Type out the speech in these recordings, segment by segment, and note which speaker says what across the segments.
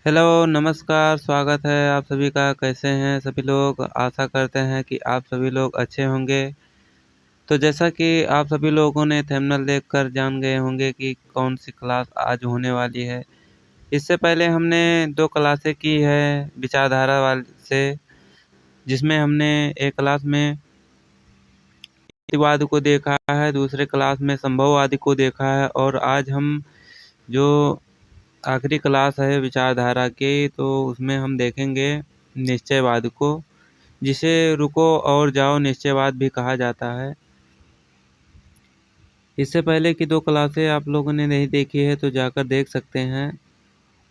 Speaker 1: Hello, नमस्कार, स्वागत है आप सभी का। कैसे हैं सभी लोग? आशा करते हैं कि आप सभी लोग अच्छे होंगे। तो जैसा कि आप सभी लोगों ने थंबनेल देखकर जान गए होंगे कि कौन-सी क्लास आज होने वाली है। इससे पहले हमने 2 क्लासें की है विचारधारा से, जिसमें हमने एक क्लास में युक्तिवाद को देखा है, दूसरे क्लास में संभववाद को देखा है और आज हम जो आखिरी क्लास है विचारधारा की, तो उसमें हम देखेंगे निश्चयवाद को, जिसे रुको और जाओ निश्चयवाद भी कहा जाता है। इससे पहले की 2 क्लासें आप लोगों ने नहीं देखी है तो जाकर देख सकते हैं।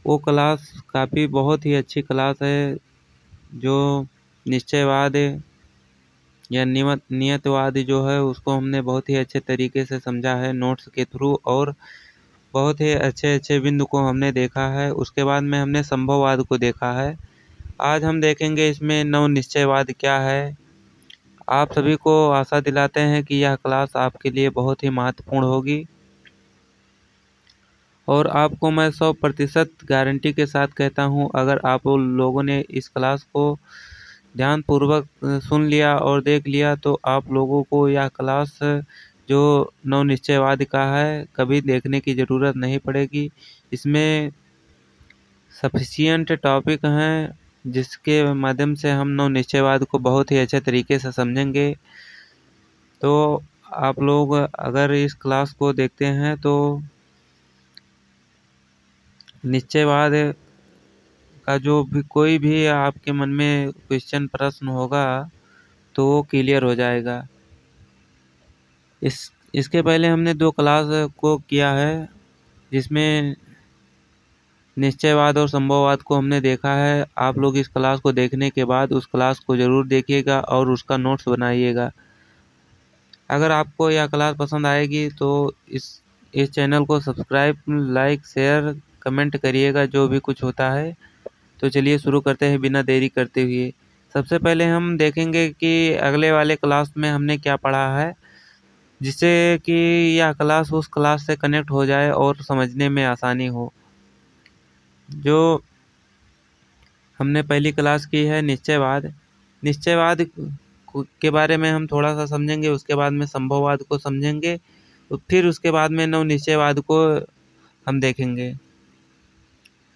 Speaker 1: वो क्लास काफ़ी बहुत ही अच्छी क्लास है, जो निश्चयवाद या नियतवाद जो है उसको हमने बहुत ही अच्छे तरीके से समझा है नोट्स के थ्रू और बहुत ही अच्छे-अच्छे बिंदु को हमने देखा है। उसके बाद में हमने संभववाद को देखा है। आज हम देखेंगे इसमें नवनिश्चयवाद क्या है। आप सभी को आशा दिलाते हैं कि यह क्लास आपके लिए बहुत ही महत्वपूर्ण होगी और आपको मैं 100% गारंटी के साथ कहता हूँ, अगर आप लोगों ने इस क्लास को ध्यानपूर्वक सुन लिया और देख लिया तो आप लोगों को यह क्लास जो नवनिश्चयवाद का है, कभी देखने की ज़रूरत नहीं पड़ेगी। इसमें सफिशिएंट टॉपिक हैं, जिसके माध्यम से हम नवनिश्चयवाद को बहुत ही अच्छे तरीके से समझेंगे। तो आप लोग अगर इस क्लास को देखते हैं तो निश्चयवाद का जो भी कोई भी आपके मन में क्वेश्चन प्रश्न होगा तो वो क्लियर हो जाएगा। इसके पहले हमने 2 क्लास को किया है, जिसमें निश्चयवाद और संभववाद को हमने देखा है। आप लोग इस क्लास को देखने के बाद उस क्लास को ज़रूर देखिएगा और उसका नोट्स बनाइएगा। अगर आपको यह क्लास पसंद आएगी तो इस चैनल को सब्सक्राइब, लाइक, शेयर, कमेंट करिएगा जो भी कुछ होता है। तो चलिए शुरू करते हैं बिना देरी करते हुए। सबसे पहले हम देखेंगे कि अगले वाले क्लास में हमने क्या पढ़ा है, जिससे कि यह क्लास उस क्लास से कनेक्ट हो जाए और समझने में आसानी हो। जो हमने पहली क्लास की है निश्चयवाद। निश्चयवाद के बारे में हम थोड़ा-सा समझेंगे, उसके बाद में संभववाद को समझेंगे, तो फिर उसके बाद में नवनिश्चयवाद को हम देखेंगे।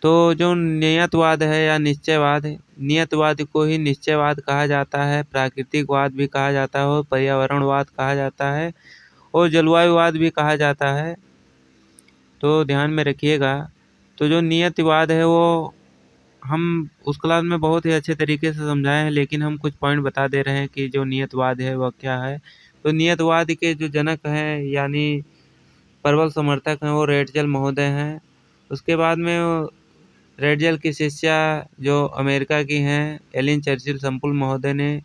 Speaker 1: तो जो नियतवाद है या निश्चयवाद, नियतवाद को ही निश्चयवाद कहा जाता है, प्राकृतिकवाद भी कहा जाता है और पर्यावरणवाद कहा जाता है और जलवायुवाद भी कहा जाता है। तो ध्यान में रखिएगा। तो जो नियतिवाद है वो हम उस क्लास में बहुत ही अच्छे तरीके से समझाए हैं, लेकिन हम कुछ पॉइंट बता दे रहे हैं कि जो नियतवाद है वह क्या है। तो नियतवाद के जो जनक हैं यानी प्रबल समर्थक हैं वो रेटजल महोदय हैं। उसके बाद में रेटजल की शिष्या जो अमेरिका की हैं एलिन चर्चिल संपुल महोदय ने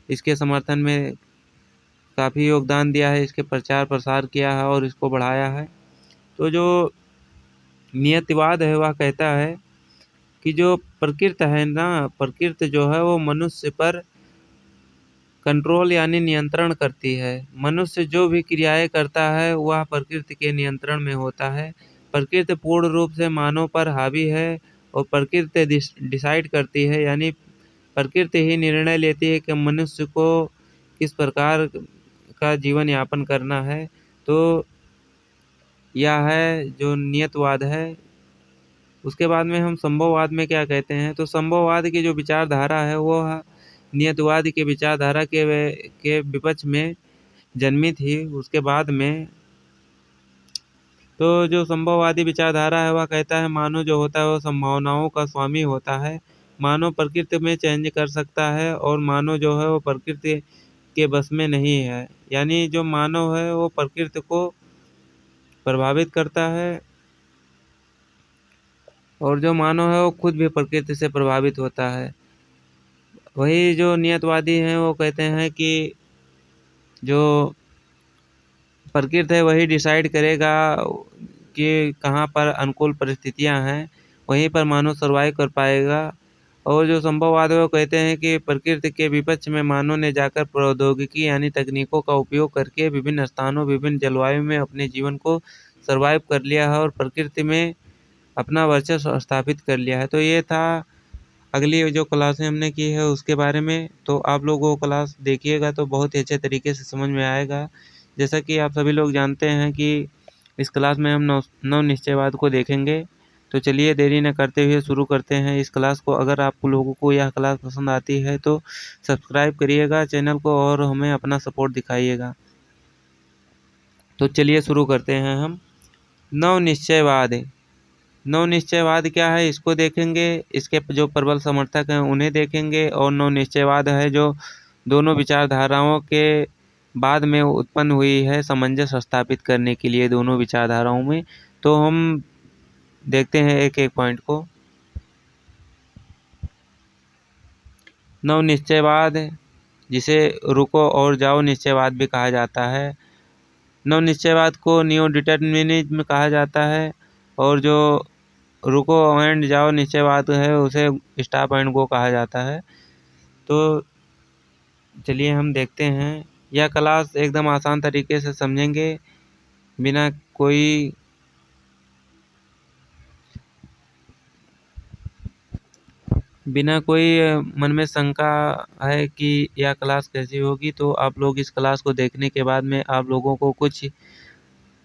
Speaker 1: इसके समर्थन में काफ़ी योगदान दिया है, इसके प्रचार प्रसार किया है और इसको बढ़ाया है। तो जो नियतिवाद है वह कहता है कि जो प्रकृति है ना, प्रकृति जो है वो मनुष्य पर कंट्रोल यानी नियंत्रण करती है। मनुष्य जो भी क्रियाएँ करता है वह प्रकृति के नियंत्रण में होता है। प्रकृति पूर्ण रूप से मानव पर हावी है और प्रकृति डिसाइड करती है, यानी प्रकृति ही निर्णय लेती है कि मनुष्य को किस प्रकार का जीवन यापन करना है। तो यह है जो नियतवाद है। उसके बाद में हम संभववाद में क्या कहते हैं, तो संभववाद की जो विचारधारा है वो नियतवाद की विचारधारा के विपक्ष में जन्मी थी। उसके बाद में तो जो संभववादी विचारधारा है वह कहता है मानव जो होता है वो संभावनाओं का स्वामी होता है। मानव प्रकृति में चेंज कर सकता है और मानव जो है वो प्रकृति के बस में नहीं है। यानी जो मानव है वो प्रकृति को प्रभावित करता है और जो मानव है वो खुद भी प्रकृति से प्रभावित होता है। वही जो नियतवादी हैं वो कहते हैं कि जो प्रकृति है वही डिसाइड करेगा कि कहाँ पर अनुकूल परिस्थितियाँ हैं, वहीं पर मानव सर्वाइव कर पाएगा। और जो संभववाद है वो कहते हैं कि प्रकृति के विपक्ष में मानव ने जाकर प्रौद्योगिकी यानी तकनीकों का उपयोग करके विभिन्न स्थानों, विभिन्न जलवायु में अपने जीवन को सर्वाइव कर लिया है और प्रकृति में अपना वर्चस्व स्थापित कर लिया है। तो ये था अगली जो क्लासें हमने की है उसके बारे में। तो आप लोग वो क्लास देखिएगा तो बहुत ही अच्छे तरीके से समझ में आएगा। जैसा कि आप सभी लोग जानते हैं कि इस क्लास में हम नव निश्चयवाद को देखेंगे। तो चलिए देरी न करते हुए शुरू करते हैं इस क्लास को। अगर आप लोगों को यह क्लास पसंद आती है तो सब्सक्राइब करिएगा चैनल को और हमें अपना सपोर्ट दिखाइएगा। तो चलिए शुरू करते हैं हम। नव निश्चयवाद। नव निश्चयवाद क्या है इसको देखेंगे, इसके जो प्रबल समर्थक हैं उन्हें देखेंगे, और नव निश्चयवाद है जो दोनों विचारधाराओं के बाद में उत्पन्न हुई है सामंजस्य स्थापित करने के लिए दोनों विचारधाराओं में। तो हम देखते हैं एक एक पॉइंट को। नव निश्चयवाद, जिसे रुको और जाओ निश्चयवाद भी कहा जाता है। नव निश्चयवाद को नियो डिटर्मिनिज्म कहा जाता है, और जो रुको एंड जाओ निश्चयवाद है उसे स्टॉप एंड गो कहा जाता है। तो चलिए हम देखते हैं। यह क्लास एकदम आसान तरीके से समझेंगे, बिना कोई मन में शंका है कि यह क्लास कैसी होगी। तो आप लोग इस क्लास को देखने के बाद में आप लोगों को कुछ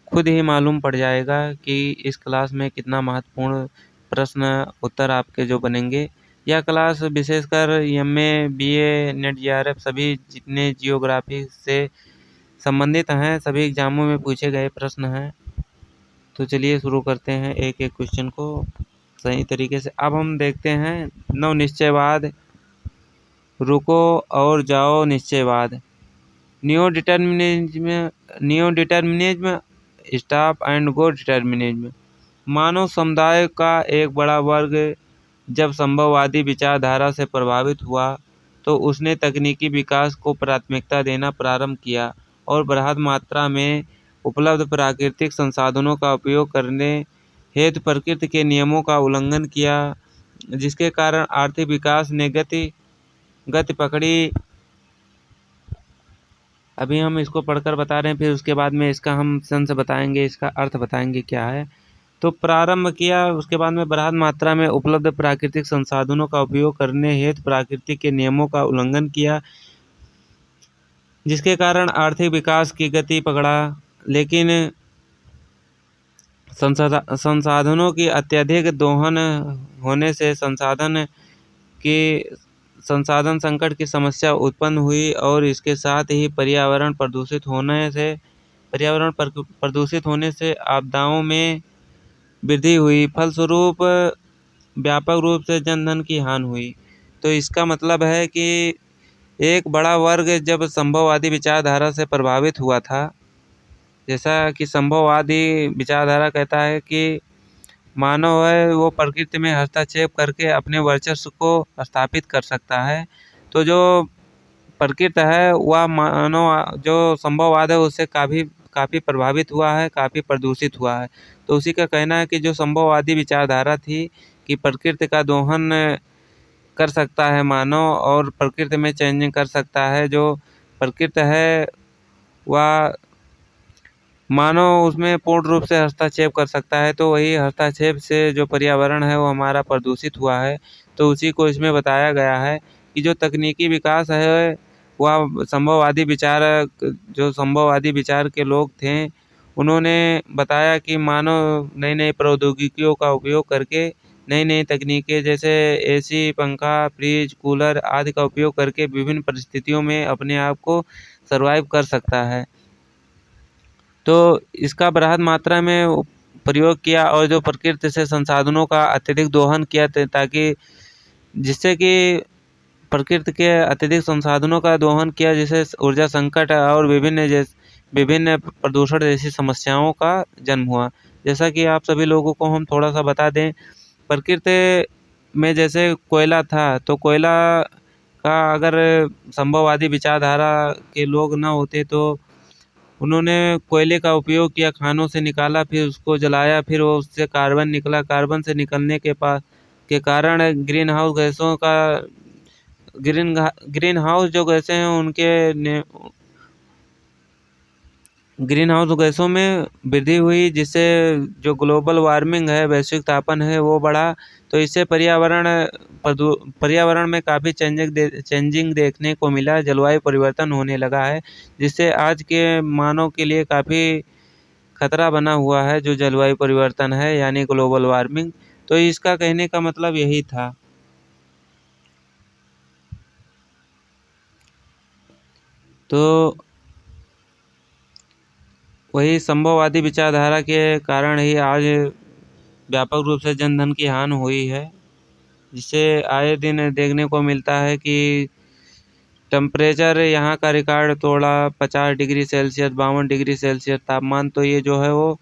Speaker 1: खुद ही मालूम पड़ जाएगा कि इस क्लास में कितना महत्वपूर्ण प्रश्न उत्तर आपके जो बनेंगे। यह क्लास विशेषकर एमए, बीए, नेट, जीआरएफ सभी जितने जियोग्राफी से संबंधित हैं सभी एग्जामों में पूछे गए प्रश्न हैं। तो चलिए शुरू करते हैं एक एक क्वेश्चन को सही तरीके से। अब हम देखते हैं नव निश्चयवाद, रुको और जाओ निश्चयवाद। Neo determinism, stop and go determinism. मानव समुदाय का एक बड़ा वर्ग जब संभववादी विचारधारा से प्रभावित हुआ तो उसने तकनीकी विकास को प्राथमिकता देना प्रारंभ किया और बृहद मात्रा में उपलब्ध प्राकृतिक संसाधनों का उपयोग करने हेतु प्रकृति के नियमों का उल्लंघन किया, जिसके कारण आर्थिक विकास ने गति पकड़ी। अभी हम इसको पढ़कर बता रहे हैं, फिर उसके बाद में इसका हम सेंस बताएंगे, इसका अर्थ बताएंगे क्या है। तो प्रारंभ किया, उसके बाद में बृहद मात्रा में उपलब्ध प्राकृतिक संसाधनों का उपयोग करने हेतु प्रकृति के नियमों का उल्लंघन किया, जिसके कारण आर्थिक विकास की गति पकड़ा। लेकिन संसाधनों की अत्यधिक दोहन होने से संसाधन संकट की समस्या उत्पन्न हुई, और इसके साथ ही पर्यावरण प्रदूषित होने से आपदाओं में वृद्धि हुई। फलस्वरूप व्यापक रूप से जनधन की हानि हुई। तो इसका मतलब है कि एक बड़ा वर्ग जब संभववादी विचारधारा से प्रभावित हुआ था, जैसा कि संभववादी विचारधारा कहता है कि मानव है वो प्रकृति में हस्तक्षेप करके अपने वर्चस्व को स्थापित कर सकता है। तो जो प्रकृति है वह मानव जो संभववाद है उससे काफ़ी प्रभावित हुआ है, काफ़ी प्रदूषित हुआ है। तो उसी का कहना है कि जो संभववादी विचारधारा थी कि प्रकृति का दोहन कर सकता है मानव और प्रकृति में चेंजिंग कर सकता है, जो प्रकृति है वह मानव उसमें पूर्ण रूप से हस्तक्षेप कर सकता है। तो वही हस्तक्षेप से जो पर्यावरण है वो हमारा प्रदूषित हुआ है। तो उसी को इसमें बताया गया है कि जो तकनीकी विकास है वह जो संभववादी विचार के लोग थे उन्होंने बताया कि मानव नई नई प्रौद्योगिकियों का उपयोग करके नई नई तकनीकें जैसे एसी, पंखा, फ्रिज, कूलर आदि का उपयोग करके विभिन्न परिस्थितियों में अपने आप को सर्वाइव कर सकता है। तो इसका बृहद मात्रा में प्रयोग किया और जो प्रकृति से संसाधनों का अत्यधिक दोहन किया ताकि जिससे कि प्रकृति के अत्यधिक संसाधनों का दोहन किया, जिससे ऊर्जा संकट और विभिन्न प्रदूषण जैसी समस्याओं का जन्म हुआ। जैसा कि आप सभी लोगों को हम थोड़ा सा बता दें, प्रकृति में जैसे कोयला था तो कोयला का अगर संभववादी विचारधारा के लोग न होते तो उन्होंने कोयले का उपयोग किया, खानों से निकाला, फिर उसको जलाया, फिर वो उससे कार्बन निकला। कार्बन से निकलने के कारण ग्रीन हाउस जो गैसें हैं ग्रीन हाउस गैसों में वृद्धि हुई, जिससे जो ग्लोबल वार्मिंग है, वैश्विक तापन है, वो बढ़ा। तो इससे पर्यावरण में काफ़ी चेंजिंग देखने को मिला, जलवायु परिवर्तन होने लगा है, जिससे आज के मानव के लिए काफ़ी खतरा बना हुआ है, जो जलवायु परिवर्तन है यानी ग्लोबल वार्मिंग। तो इसका कहने का मतलब यही था। तो वही संभववादी विचारधारा के कारण ही आज व्यापक रूप से जनधन की हानि हुई है, जिससे आए दिन देखने को मिलता है कि टेम्परेचर यहाँ का रिकॉर्ड तोड़ा, 50 डिग्री सेल्सियस, 52 डिग्री सेल्सियस तापमान। तो ये जो है वो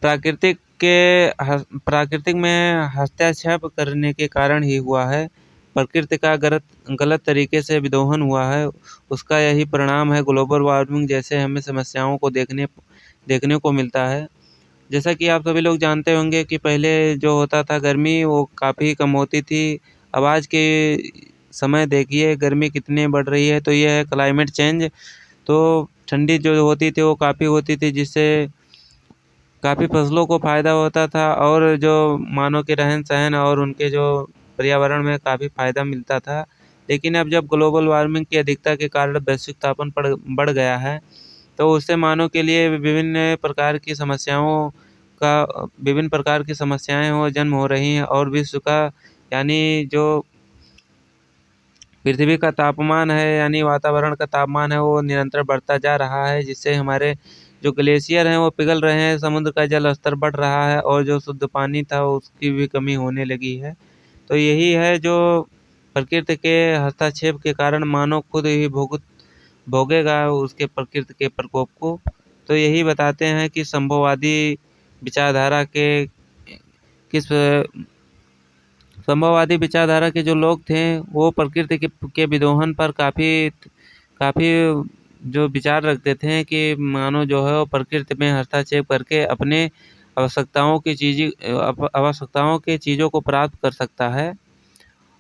Speaker 1: प्राकृतिक प्राकृतिक में हस्तक्षेप करने के कारण ही हुआ है। प्रकृति का गलत गलत तरीके से विदोहन हुआ है, उसका यही परिणाम है ग्लोबल वार्मिंग जैसे हमें समस्याओं को देखने देखने को मिलता है। जैसा कि आप सभी लोग जानते होंगे कि पहले जो होता था गर्मी, वो काफ़ी कम होती थी। अब आज के समय देखिए गर्मी कितनी बढ़ रही है। तो ये है क्लाइमेट चेंज। तो ठंडी जो होती थी वो काफ़ी होती थी, जिससे काफ़ी फसलों को फ़ायदा होता था, और जो मानव के रहन सहन और उनके जो पर्यावरण में काफ़ी फ़ायदा मिलता था। लेकिन अब जब ग्लोबल वार्मिंग की अधिकता के कारण वैश्विक तापन बढ़ गया है, तो उससे मानव के लिए विभिन्न प्रकार की समस्याएं हो जन्म हो रही हैं, और विश्व का यानी जो पृथ्वी का तापमान है यानी वातावरण का तापमान है, वो निरंतर बढ़ता जा रहा है, जिससे हमारे जो ग्लेशियर हैं वो पिघल रहे हैं, समुद्र का जल स्तर बढ़ रहा है, और जो शुद्ध पानी था उसकी भी कमी होने लगी है। तो यही है जो प्रकृति के हस्तक्षेप के कारण मानव खुद ही भोगेगा उसके प्रकृति के प्रकोप को। तो यही बताते हैं कि विचारधारा के किस संभववादी विचारधारा के जो लोग थे, वो प्रकृति के विदोहन पर काफ़ी काफ़ी जो विचार रखते थे कि मानव जो है वो प्रकृति में हस्तक्षेप करके अपने आवश्यकताओं की चीज़ों को प्राप्त कर सकता है,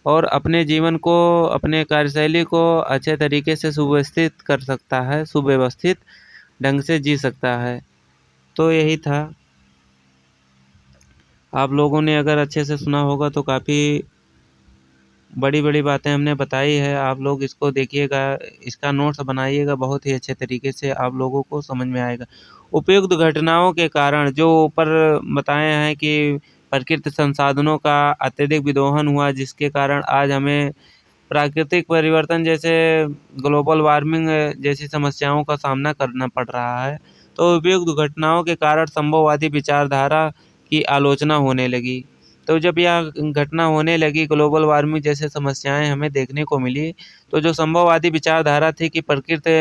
Speaker 1: और अपने जीवन को, अपने कार्यशैली को अच्छे तरीके से सुव्यवस्थित ढंग से जी सकता है। तो यही था। आप लोगों ने अगर अच्छे से सुना होगा तो काफ़ी बड़ी बड़ी बातें हमने बताई है। आप लोग इसको देखिएगा, इसका नोट्स बनाइएगा, बहुत ही अच्छे तरीके से आप लोगों को समझ में आएगा। उपयुक्त घटनाओं के कारण जो ऊपर बताए हैं कि प्राकृतिक संसाधनों का अत्यधिक विदोहन हुआ, जिसके कारण आज हमें प्राकृतिक परिवर्तन जैसे ग्लोबल वार्मिंग जैसी समस्याओं का सामना करना पड़ रहा है। तो उपयुक्त घटनाओं के कारण संभववादी विचारधारा की आलोचना होने लगी। तो जब यह घटना होने लगी, ग्लोबल वार्मिंग जैसे समस्याएं हमें देखने को मिली, तो जो संभववादी विचारधारा थी कि प्रकृति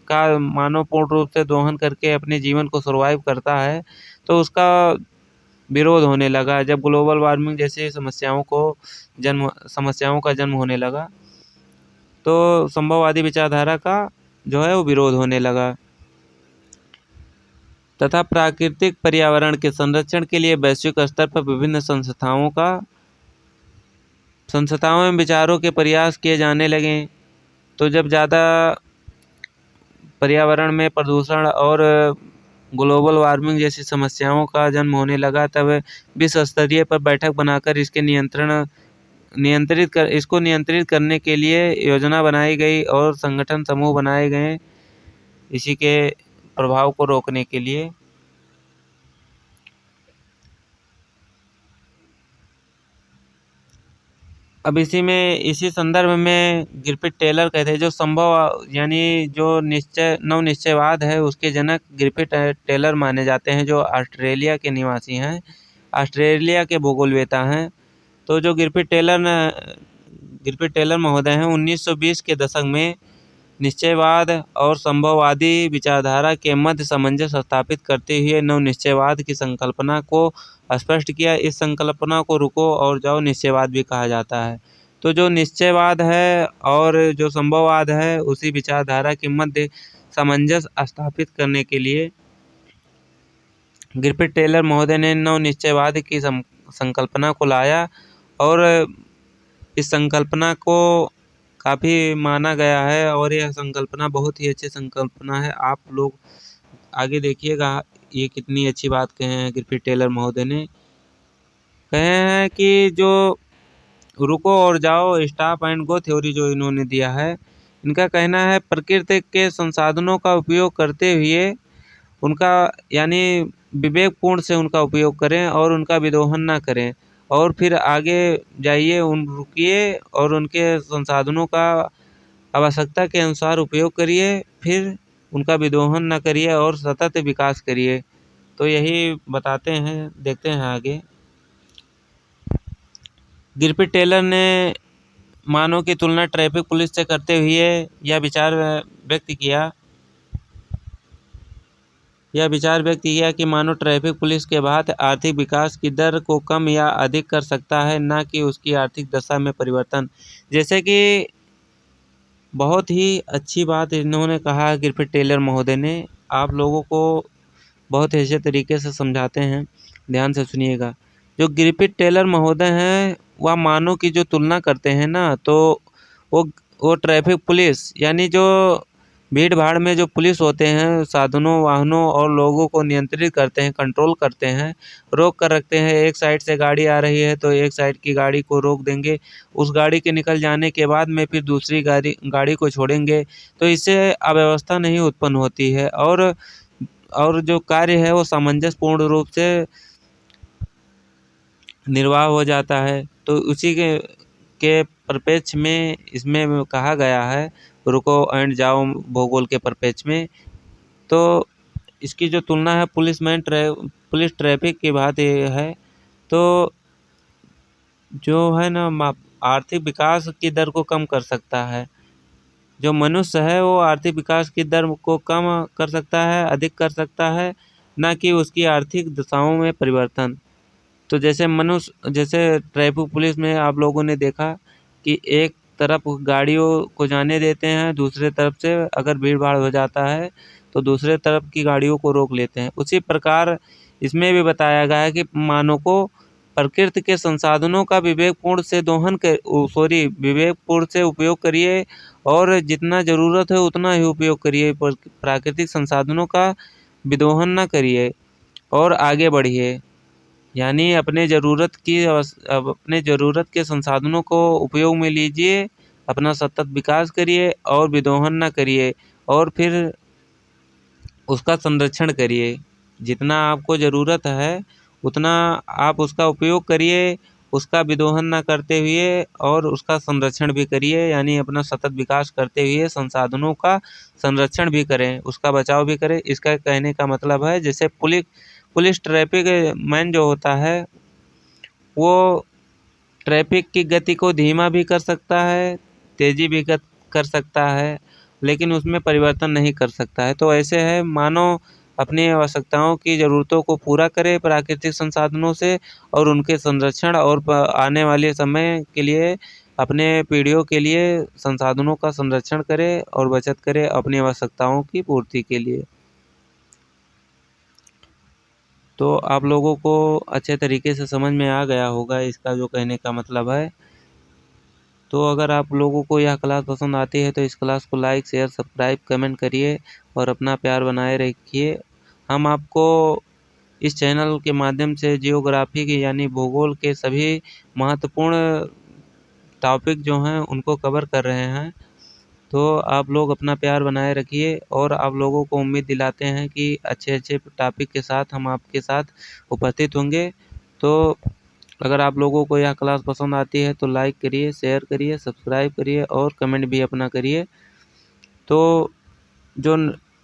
Speaker 1: का मानव पूर्ण रूप से दोहन करके अपने जीवन को सर्वाइव करता है, तो उसका विरोध होने लगा। जब ग्लोबल वार्मिंग जैसी समस्याओं का जन्म होने लगा, तो संभववादी विचारधारा का जो है वो विरोध होने लगा, तथा प्राकृतिक पर्यावरण के संरक्षण के लिए वैश्विक स्तर पर विभिन्न संस्थाओं एवं विचारों के प्रयास किए जाने लगे। तो जब ज़्यादा पर्यावरण में प्रदूषण और ग्लोबल वार्मिंग जैसी समस्याओं का जन्म होने लगा, तब विश्व स्तरीय पर बैठक बनाकर इसको नियंत्रित करने के लिए योजना बनाई गई, और संगठन समूह बनाए गए इसी के प्रभाव को रोकने के लिए। अब इसी संदर्भ में गिरपिट टेलर कहते हैं, जो संभव यानी जो नव निश्चयवाद है, उसके जनक गिरपिट टेलर माने जाते हैं, जो ऑस्ट्रेलिया के निवासी हैं, ऑस्ट्रेलिया के भूगोलवेता हैं। तो जो गिरपिट टेलर महोदय हैं, 1920 के दशक में निश्चयवाद और संभववादी विचारधारा के मध्य सामंजस्य स्थापित करते हुए नव निश्चयवाद की संकल्पना को स्पष्ट किया। इस संकल्पना को रुको और जाओ निश्चयवाद भी कहा जाता है। तो जो निश्चयवाद है और जो संभववाद है, उसी विचारधारा के मध्य सामंजस्य स्थापित करने के लिए गिरपिट टेलर महोदय ने नव निश्चयवाद की संकल्पना को लाया, और इस संकल्पना को काफ़ी माना गया है, और यह संकल्पना बहुत ही अच्छी संकल्पना है। आप लोग आगे देखिएगा, ये कितनी अच्छी बात कहे हैं ग्रिफिथ टेलर महोदय ने। कहे हैं कि जो रुको और जाओ, स्टॉप एंड गो थ्योरी जो इन्होंने दिया है, इनका कहना है प्रकृति के संसाधनों का उपयोग करते हुए उनका यानी विवेकपूर्ण से उनका उपयोग करें और उनका विदोहन ना करें, और फिर आगे जाइए, रुकिए और उनके संसाधनों का आवश्यकता के अनुसार उपयोग करिए, फिर उनका विदोहन ना करिए और सतत विकास करिए। तो यही बताते हैं, देखते हैं आगे। ग्रिफिथ टेलर ने मानव की तुलना ट्रैफिक पुलिस से करते हुए यह विचार व्यक्त किया कि मानव ट्रैफिक पुलिस के बाद आर्थिक विकास की दर को कम या अधिक कर सकता है, न कि उसकी आर्थिक दशा में परिवर्तन। जैसे कि बहुत ही अच्छी बात इन्होंने कहा ग्रिफिथ टेलर महोदय ने, आप लोगों को बहुत ही अच्छे तरीके से समझाते हैं, ध्यान से सुनिएगा। जो ग्रिफिथ टेलर महोदय हैं, वह मानव की जो तुलना करते हैं ना, तो वो वो ट्रैफिक पुलिस यानी जो भीड़ भाड़ में जो पुलिस होते हैं, साधनों वाहनों और लोगों को नियंत्रित करते हैं, कंट्रोल करते हैं, रोक कर रखते हैं। एक साइड से गाड़ी आ रही है तो एक साइड की गाड़ी को रोक देंगे, उस गाड़ी के निकल जाने के बाद में फिर दूसरी गाड़ी को छोड़ेंगे, तो इससे अव्यवस्था नहीं उत्पन्न होती है और जो कार्य है वो सामंजस्यपूर्ण रूप से निर्वाह हो जाता है। तो उसी के परिप्रेक्ष्य में इसमें कहा गया है, रुको एंड जाओ भूगोल के परिप्रेक्ष्य में। तो इसकी जो तुलना है पुलिस ट्रैफिक की बात ये है। तो जो है ना, आर्थिक विकास की दर को कम कर सकता है। जो मनुष्य है वो आर्थिक विकास की दर को कम कर सकता है, अधिक कर सकता है, ना कि उसकी आर्थिक दशाओं में परिवर्तन। तो जैसे ट्रैफिक पुलिस में आप लोगों ने देखा कि एक तरफ गाड़ियों को जाने देते हैं, दूसरे तरफ से अगर भीड़ भाड़ हो जाता है तो दूसरे तरफ की गाड़ियों को रोक लेते हैं। उसी प्रकार इसमें भी बताया गया है कि मानव को प्रकृति के संसाधनों का विवेकपूर्ण से उपयोग करिए और जितना ज़रूरत है उतना ही उपयोग करिए। प्राकृतिक संसाधनों का विदोहन न करिए और आगे बढ़िए, यानी अपने ज़रूरत के संसाधनों को उपयोग में लीजिए, अपना सतत विकास करिए और विदोहन ना करिए, और फिर उसका संरक्षण करिए। जितना आपको ज़रूरत है उतना आप उसका उपयोग करिए, उसका विदोहन ना करते हुए, और उसका संरक्षण भी करिए, यानी अपना सतत विकास करते हुए संसाधनों का संरक्षण भी करें, उसका बचाव भी करें। इसका कहने का मतलब है, जैसे पुलिस ट्रैफिक मैन जो होता है वो ट्रैफिक की गति को धीमा भी कर सकता है, तेज़ी भी कर सकता है, लेकिन उसमें परिवर्तन नहीं कर सकता है। तो ऐसे है, मानव अपनी आवश्यकताओं की ज़रूरतों को पूरा करे प्राकृतिक संसाधनों से, और उनके संरक्षण और आने वाले समय के लिए, अपने पीढ़ियों के लिए संसाधनों का संरक्षण करे और बचत करे अपनी आवश्यकताओं की पूर्ति के लिए। तो आप लोगों को अच्छे तरीके से समझ में आ गया होगा इसका जो कहने का मतलब है। तो अगर आप लोगों को यह क्लास पसंद आती है तो इस क्लास को लाइक, शेयर, सब्सक्राइब, कमेंट करिए और अपना प्यार बनाए रखिए। हम आपको इस चैनल के माध्यम से जियोग्राफी के यानी भूगोल के सभी महत्वपूर्ण टॉपिक जो हैं उनको कवर कर रहे हैं। तो आप लोग अपना प्यार बनाए रखिए, और आप लोगों को उम्मीद दिलाते हैं कि अच्छे टॉपिक के साथ हम आपके साथ उपस्थित होंगे। तो अगर आप लोगों को यह क्लास पसंद आती है तो लाइक करिए, शेयर करिए, सब्सक्राइब करिए और कमेंट भी अपना करिए। तो जो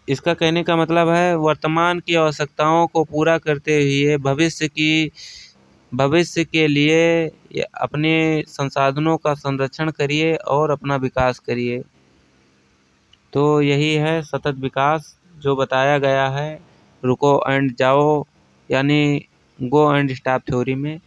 Speaker 1: इसका कहने का मतलब है, वर्तमान की आवश्यकताओं को पूरा करते हुए भविष्य के लिए अपने संसाधनों का संरक्षण करिए और अपना विकास करिए। तो यही है सतत विकास जो बताया गया है रुको एंड जाओ यानी गो एंड स्टॉप थ्योरी में।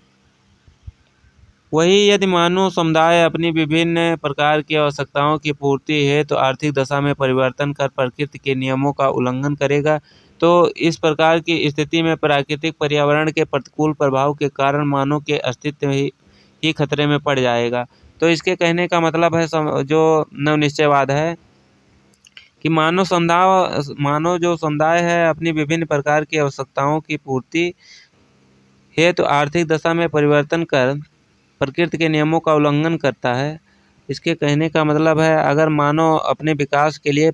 Speaker 1: वही यदि मानव समुदाय अपनी विभिन्न प्रकार की आवश्यकताओं की पूर्ति हेतु आर्थिक दशा में परिवर्तन कर प्रकृति के नियमों का उल्लंघन करेगा, तो इस प्रकार की स्थिति में प्राकृतिक पर्यावरण के प्रतिकूल प्रभाव के कारण मानव के अस्तित्व ही खतरे में पड़ जाएगा। तो इसके कहने का मतलब है जो नवनिश्चयवाद है, कि मानव जो समुदाय है अपनी विभिन्न प्रकार की आवश्यकताओं की पूर्ति हेतु आर्थिक दशा में परिवर्तन कर प्रकृति के नियमों का उल्लंघन करता है। इसके कहने का मतलब है, अगर मानव अपने विकास के लिए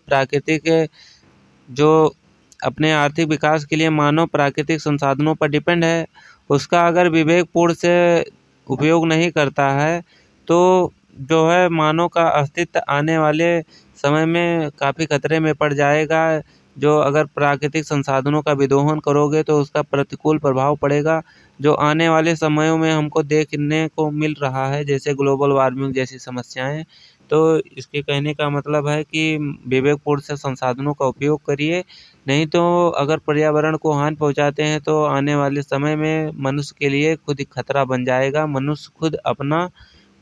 Speaker 1: जो अपने आर्थिक विकास के लिए मानव प्राकृतिक संसाधनों पर डिपेंड है, उसका अगर विवेकपूर्ण से उपयोग नहीं करता है तो जो है मानव का अस्तित्व आने वाले समय में काफ़ी खतरे में पड़ जाएगा। जो अगर प्राकृतिक संसाधनों का विदोहन करोगे तो उसका प्रतिकूल प्रभाव पड़ेगा, जो आने वाले समयों में हमको देखने को मिल रहा है, जैसे ग्लोबल वार्मिंग जैसी समस्याएं। तो इसके कहने का मतलब है कि विवेकपूर्ण से संसाधनों का उपयोग करिए, नहीं तो अगर पर्यावरण को हानि पहुंचाते हैं तो आने वाले समय में मनुष्य के लिए खुद ही खतरा बन जाएगा, मनुष्य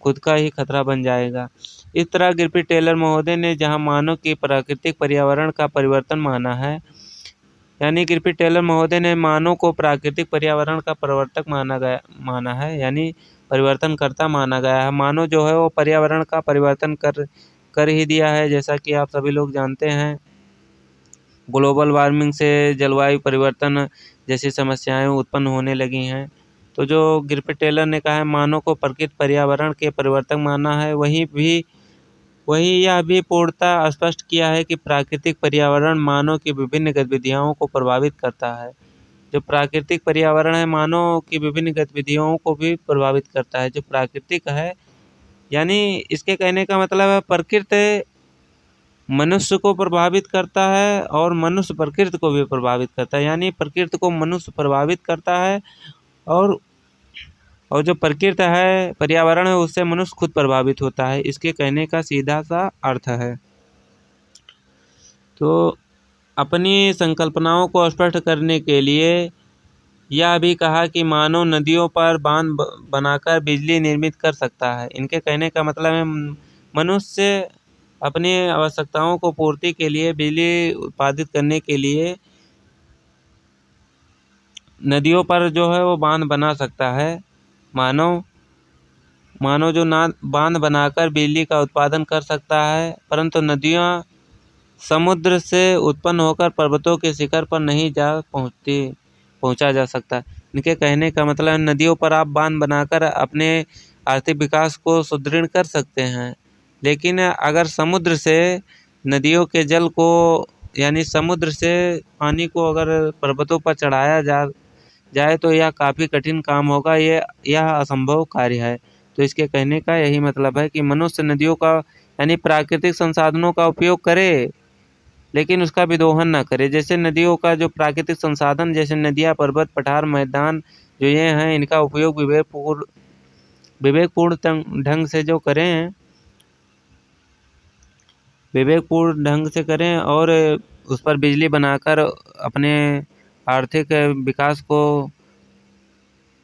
Speaker 1: खुद का ही खतरा बन जाएगा। इस तरह गिरपिट टेलर महोदय ने जहां मानव की प्राकृतिक पर्यावरण का परिवर्तन माना है, यानी गिरपिट टेलर महोदय ने मानव को प्राकृतिक पर्यावरण का प्रवर्तक माना है, यानी परिवर्तनकर्ता माना गया है। मानव जो है वो पर्यावरण का परिवर्तन कर ही दिया है। जैसा कि आप सभी लोग जानते हैं, ग्लोबल वार्मिंग से जलवायु परिवर्तन जैसी समस्याएं उत्पन्न होने लगी हैं। तो जो गिरपिट टेलर ने कहा है मानव को प्रकृति पर्यावरण के परिवर्तक माना है, वही यह भी पूर्णतः स्पष्ट किया है कि प्राकृतिक पर्यावरण मानव की विभिन्न गतिविधियों को प्रभावित करता है। जो प्राकृतिक पर्यावरण है मानव की विभिन्न गतिविधियों को भी प्रभावित करता है। जो प्राकृतिक है, यानी इसके कहने का मतलब है प्रकृति मनुष्य को प्रभावित करता है और मनुष्य प्रकृति को भी प्रभावित करता है, यानी प्रकृति को मनुष्य प्रभावित करता है और जो प्रकृति है पर्यावरण है उससे मनुष्य खुद प्रभावित होता है। इसके कहने का सीधा सा अर्थ है। तो अपनी संकल्पनाओं को स्पष्ट करने के लिए यह भी कहा कि मानव नदियों पर बांध बनाकर बिजली निर्मित कर सकता है। इनके कहने का मतलब है मनुष्य अपनी आवश्यकताओं को पूर्ति के लिए बिजली उत्पादित करने के लिए नदियों पर जो है वो बांध बना सकता है। मानव जो बांध बनाकर बिजली का उत्पादन कर सकता है, परंतु नदियाँ समुद्र से उत्पन्न होकर पर्वतों के शिखर पर नहीं पहुंचा जा सकता। इनके कहने का मतलब नदियों पर आप बांध बनाकर अपने आर्थिक विकास को सुदृढ़ कर सकते हैं, लेकिन अगर समुद्र से नदियों के जल को, यानी समुद्र से पानी को अगर पर्वतों पर चढ़ाया जाए तो यह काफ़ी कठिन काम होगा, यह असंभव कार्य है। तो इसके कहने का यही मतलब है कि मनुष्य नदियों का यानी प्राकृतिक संसाधनों का उपयोग करे, लेकिन उसका विदोहन ना करे। जैसे नदियों का जो प्राकृतिक संसाधन जैसे नदियाँ, पर्वत, पठार, मैदान जो ये हैं, इनका उपयोग विवेकपूर्ण ढंग से करें और उस पर बिजली बनाकर अपने आर्थिक विकास को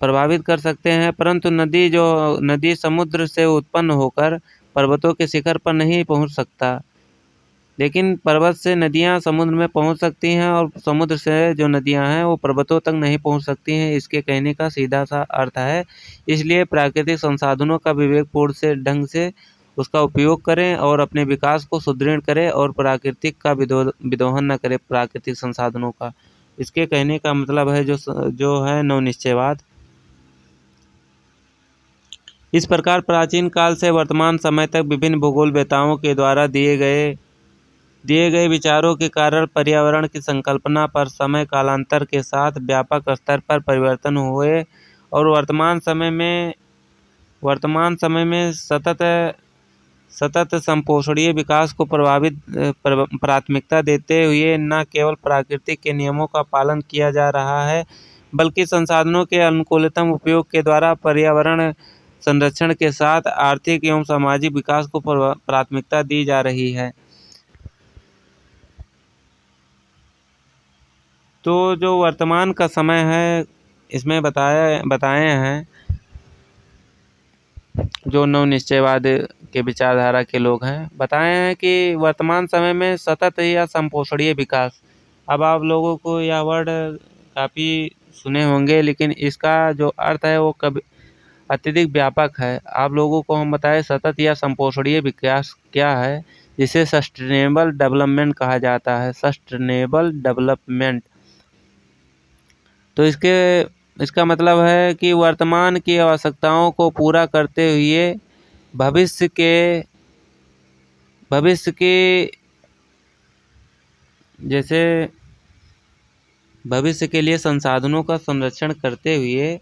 Speaker 1: प्रभावित कर सकते हैं। परंतु नदी समुद्र से उत्पन्न होकर पर्वतों के शिखर पर नहीं पहुंच सकता, लेकिन पर्वत से नदियां समुद्र में पहुंच सकती हैं और समुद्र से जो नदियां हैं वो पर्वतों तक नहीं पहुंच सकती हैं। इसके कहने का सीधा सा अर्थ है। इसलिए प्राकृतिक संसाधनों का विवेकपूर्ण से ढंग से उसका उपयोग करें और अपने विकास को सुदृढ़ करें और प्राकृतिक का विदोहन न करें प्राकृतिक संसाधनों का। इसके कहने का मतलब है जो है नवनिश्चयवाद। इस प्रकार प्राचीन काल से वर्तमान समय तक विभिन्न भूगोलवेत्ताओं के द्वारा दिए गए विचारों के कारण पर्यावरण की संकल्पना पर समय कालांतर के साथ व्यापक स्तर पर परिवर्तन हुए और वर्तमान समय में सतत संपोषणीय विकास को प्राथमिकता देते हुए न केवल प्राकृतिक के नियमों का पालन किया जा रहा है, बल्कि संसाधनों के अनुकूलतम उपयोग के द्वारा पर्यावरण संरक्षण के साथ आर्थिक एवं सामाजिक विकास को प्राथमिकता दी जा रही है। तो जो वर्तमान का समय है इसमें बताए हैं जो नवनिश्चयवाद के विचारधारा के लोग हैं, बताए हैं कि वर्तमान समय में सतत या संपोषणीय विकास। अब आप लोगों को यह वर्ड काफ़ी सुने होंगे, लेकिन इसका जो अर्थ है वो कभी अत्यधिक व्यापक है। आप लोगों को हम बताएं सतत या संपोषणीय विकास क्या है। जिसे सस्टेनेबल डेवलपमेंट कहा जाता है, सस्टेनेबल डेवलपमेंट। तो इसका मतलब है कि वर्तमान की आवश्यकताओं को पूरा करते हुए भविष्य के जैसे भविष्य के लिए संसाधनों का संरक्षण करते हुए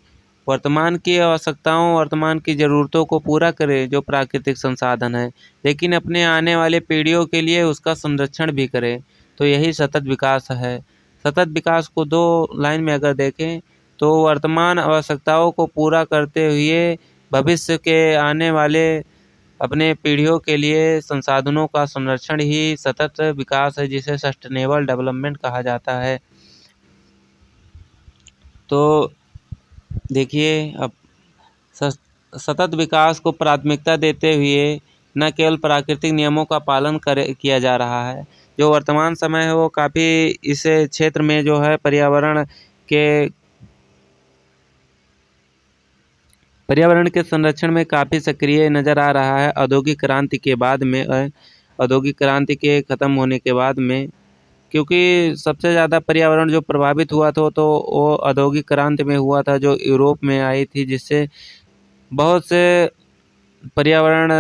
Speaker 1: वर्तमान की आवश्यकताओं, वर्तमान की ज़रूरतों को पूरा करे जो प्राकृतिक संसाधन है, लेकिन अपने आने वाले पीढ़ियों के लिए उसका संरक्षण भी करे। तो यही सतत विकास है। सतत विकास को दो लाइन में अगर देखें तो वर्तमान आवश्यकताओं को पूरा करते हुए भविष्य के आने वाले अपने पीढ़ियों के लिए संसाधनों का संरक्षण ही सतत विकास है, जिसे सस्टेनेबल डेवलपमेंट कहा जाता है। तो देखिए, अब सतत विकास को प्राथमिकता देते हुए न केवल प्राकृतिक नियमों का पालन किया जा रहा है, जो वर्तमान समय है वो काफ़ी इस क्षेत्र में जो है पर्यावरण के संरक्षण में काफ़ी सक्रिय नज़र आ रहा है। औद्योगिक क्रांति के बाद में औद्योगिक क्रांति के ख़त्म होने के बाद में, क्योंकि सबसे ज़्यादा पर्यावरण जो प्रभावित हुआ था तो वो औद्योगिक क्रांति में हुआ था, जो यूरोप में आई थी, जिससे बहुत से पर्यावरण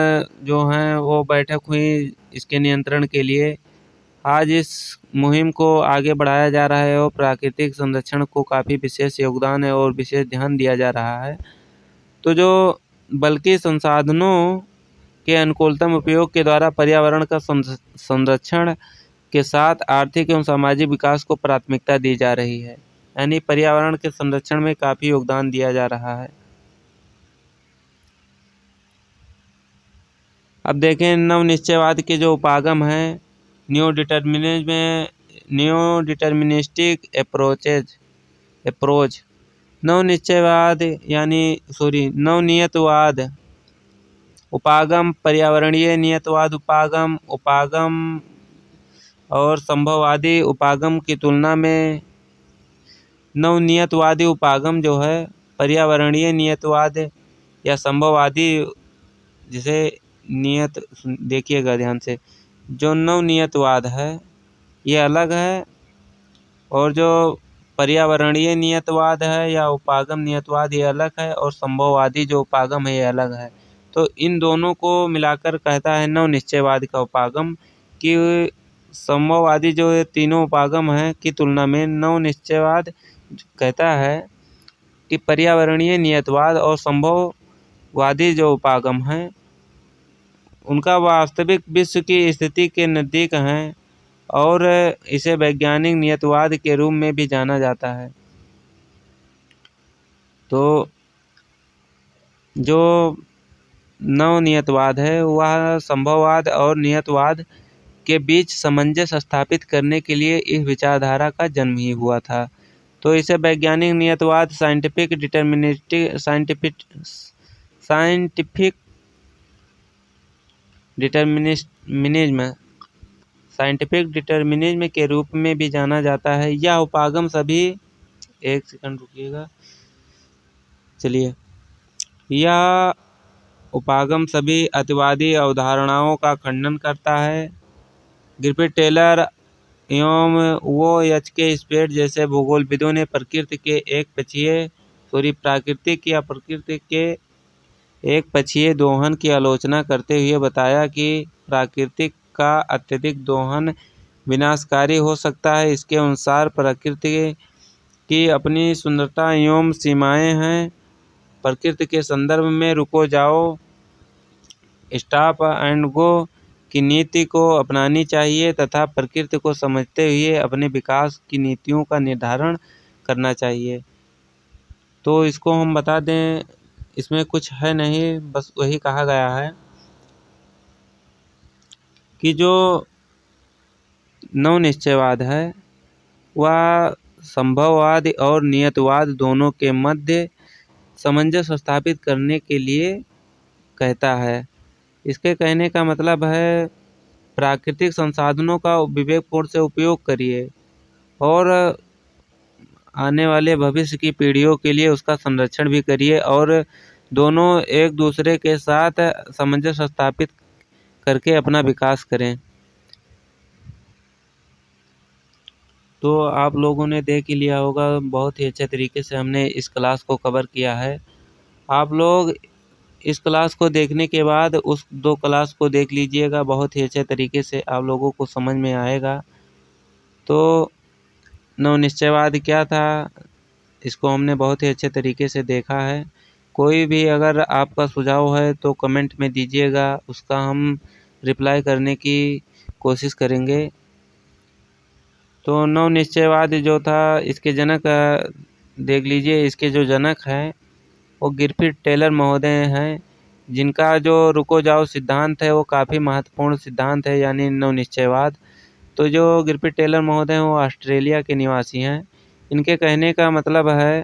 Speaker 1: जो हैं वो बैठक हुई इसके नियंत्रण के लिए। आज इस मुहिम को आगे बढ़ाया जा रहा है और प्राकृतिक संरक्षण को काफ़ी विशेष योगदान है और विशेष ध्यान दिया जा रहा है। तो जो बल्कि संसाधनों के अनुकूलतम उपयोग के द्वारा पर्यावरण का संरक्षण के साथ आर्थिक एवं सामाजिक विकास को प्राथमिकता दी जा रही है, यानी पर्यावरण के संरक्षण में काफ़ी योगदान दिया जा रहा है। अब देखें नवनिश्चयवाद के जो उपागम हैं, न्यू डिटर्मिनिस्टिक अप्रोच, नवनियतवाद उपागम, पर्यावरणीय नियतवाद उपागम और संभववादी उपागम की तुलना में नवनियतवादी उपागम जो है पर्यावरणीय नियतवाद या संभववादी, जिसे देखिएगा ध्यान से, जो नवनियतवाद है ये अलग है और जो पर्यावरणीय नियतवाद है या उपागम नियतवाद ये अलग है, और संभववादी जो उपागम है ये अलग है। तो इन दोनों को मिलाकर कहता है नवनिश्चयवाद का उपागम कि संभववादी जो तीनों उपागम हैं की तुलना में नवनिश्चयवाद कहता है कि पर्यावरणीय नियतवाद और संभववादी जो उपागम हैं उनका वास्तविक विश्व की स्थिति के नज़दीक हैं और इसे वैज्ञानिक नियतवाद के रूप में भी जाना जाता है। तो जो नवनियतवाद है वह संभववाद और नियतवाद के बीच सामंजस्य स्थापित करने के लिए इस विचारधारा का जन्म ही हुआ था। तो इसे वैज्ञानिक नियतवाद साइंटिफिक डिटर्मिनिज्म के रूप में भी जाना जाता है। यह उपागम सभी एक सेकंड रुकिएगा, चलिए, यह उपागम सभी अतिवादी अवधारणाओं का खंडन करता है। ग्रिफिथ टेलर एवं वो स्पेड जैसे भूगोलविदों ने प्रकृति के एक पक्षीय दोहन की आलोचना करते हुए बताया कि प्राकृतिक का अत्यधिक दोहन विनाशकारी हो सकता है। इसके अनुसार प्रकृति की अपनी सुंदरता एवं सीमाएं हैं। प्रकृति के संदर्भ में रुको जाओ, स्टॉप एंड गो की नीति को अपनानी चाहिए तथा प्रकृति को समझते हुए अपने विकास की नीतियों का निर्धारण करना चाहिए। तो इसको हम बता दें, इसमें कुछ है नहीं, बस वही कहा गया है कि जो नवनिश्चयवाद है वह संभववाद और नियतवाद दोनों के मध्य सामंजस्य स्थापित करने के लिए कहता है। इसके कहने का मतलब है प्राकृतिक संसाधनों का विवेकपूर्ण से उपयोग करिए और आने वाले भविष्य की पीढ़ियों के लिए उसका संरक्षण भी करिए, और दोनों एक दूसरे के साथ सामंजस्य स्थापित करके अपना विकास करें। तो आप लोगों ने देख ही लिया होगा, बहुत ही अच्छे तरीके से हमने इस क्लास को कवर किया है। आप लोग इस क्लास को देखने के बाद उस 2 क्लास को देख लीजिएगा, बहुत ही अच्छे तरीके से आप लोगों को समझ में आएगा। तो नवनिश्चयवाद क्या था, इसको हमने बहुत ही अच्छे तरीके से देखा है। कोई भी अगर आपका सुझाव है तो कमेंट में दीजिएगा, उसका हम रिप्लाई करने की कोशिश करेंगे। तो नवनिश्चयवाद जो था, इसके जनक देख लीजिए, इसके जो जनक हैं वो गिरफिट टेलर महोदय हैं, जिनका जो रुको जाओ सिद्धांत है वो काफ़ी महत्वपूर्ण सिद्धांत है, यानी नवनिश्चयवाद। तो जो गिरफिट टेलर महोदय हैं वो ऑस्ट्रेलिया के निवासी हैं। इनके कहने का मतलब है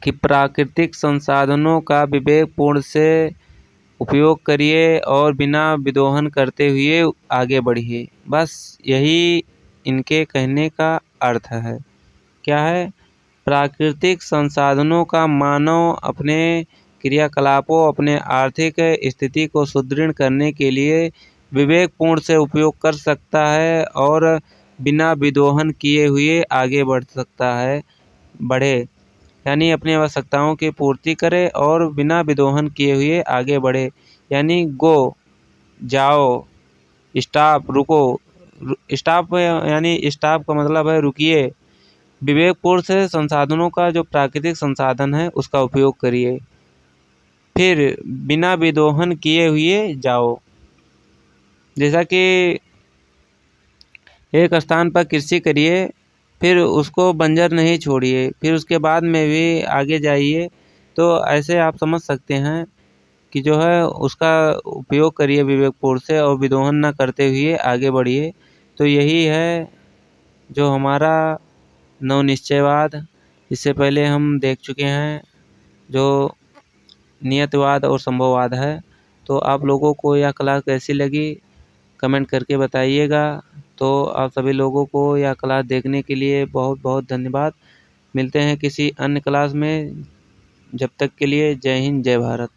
Speaker 1: कि प्राकृतिक संसाधनों का विवेकपूर्ण से उपयोग करिए और बिना विदोहन करते हुए आगे बढ़िए। बस यही इनके कहने का अर्थ है। क्या है? प्राकृतिक संसाधनों का मानव अपने क्रियाकलापों, अपने आर्थिक स्थिति को सुदृढ़ करने के लिए विवेकपूर्ण से उपयोग कर सकता है और बिना विदोहन किए हुए आगे बढ़े, यानी अपनी आवश्यकताओं की पूर्ति करे और बिना विदोहन किए हुए आगे बढ़े। यानी गो, जाओ, स्टॉप, रुको। स्टॉप यानी स्टॉप का मतलब है रुकिए। विवेकपूर्ण से संसाधनों का, जो प्राकृतिक संसाधन है उसका उपयोग करिए, फिर बिना विदोहन किए हुए जाओ। जैसा कि एक स्थान पर कृषि करिए, फिर उसको बंजर नहीं छोड़िए, फिर उसके बाद में भी आगे जाइए। तो ऐसे आप समझ सकते हैं कि जो है उसका उपयोग करिए विवेकपूर्ण से और विदोहन न करते हुए आगे बढ़िए। तो यही है जो हमारा नवनिश्चयवाद, इससे पहले हम देख चुके हैं, जो नियतिवाद और संभववाद है। तो आप लोगों को यह क्लास कैसी लगी कमेंट करके बताइएगा। तो आप सभी लोगों को यह क्लास देखने के लिए बहुत बहुत धन्यवाद। मिलते हैं किसी अन्य क्लास में, जब तक के लिए जय हिंद, जय भारत।